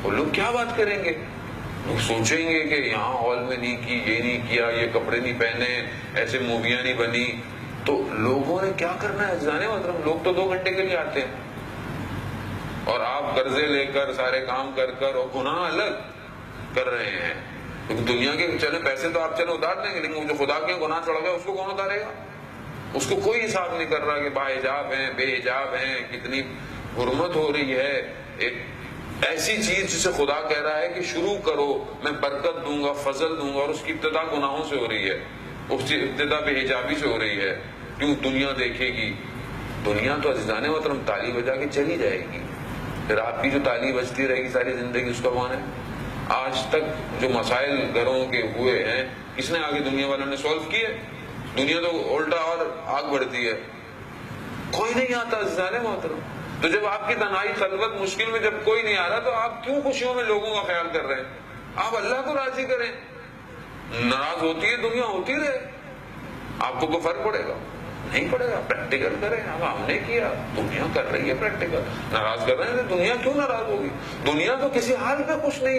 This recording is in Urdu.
وہ لوگ کیا بات کریں گے؟ لوگ سوچیں گے کہ یہاں ہال میں نہیں کی، یہ نہیں کیا، یہ کپڑے نہیں پہنے، ایسے موویاں نہیں بنی. تو لوگوں نے کیا کرنا ہے جانے محترم؟ لوگ تو 2 گھنٹے کے لیے آتے ہیں، اور آپ قرضے لے کر سارے کام کر کر اور گناہ الگ کر رہے ہیں. کیونکہ دنیا کے چلے پیسے تو آپ چلے اتار دیں گے، لیکن جو خدا کے گناہ چڑھ گئے اس کو کون اتارے گا؟ اس کو کوئی حساب نہیں کر رہا کہ با حجاب ہیں، بے حجاب ہیں، کتنی حرمت ہو رہی ہے. ایک ایسی چیز جسے خدا کہہ رہا ہے کہ شروع کرو، میں برکت دوں گا، فضل دوں گا، اور اس کی ابتدا گناہوں سے ہو رہی ہے، اس کی ابتدا بے حجابی سے ہو رہی ہے. کیوں؟ دنیا دیکھے گی. دنیا تو عزیزان محترم تالی بجا کے چلی جائے گی، پھر آپ کی جو تالی بجتی رہے گی ساری زندگی اس کا کون ہے؟ آج تک جو مسائل گھروں کے ہوئے ہیں کس نے آگے دنیا والوں نے سولو کیے؟ دنیا تو الٹا اور آگ بڑھتی ہے. کوئی نہیں آتا عزیزان محترم. تو جب آپ کی تنہائی خلوت مشکل میں جب کوئی نہیں آ رہا تو آپ کیوں خوشیوں میں لوگوں کا خیال کر رہے ہیں؟ آپ اللہ کو راضی کریں. ناراض ہوتی ہے دنیا، ہوتی رہے، آپ کو کوئی فرق پڑے گا؟ نہیں پڑے گا. پریکٹیکل کریں. اب ہم نے کیا، دنیا کر رہی ہے پریکٹیکل. ناراض کر رہے ہیں تو دنیا کیوں ناراض ہوگی؟ دنیا تو کسی حال پہ خوش نہیں ہے.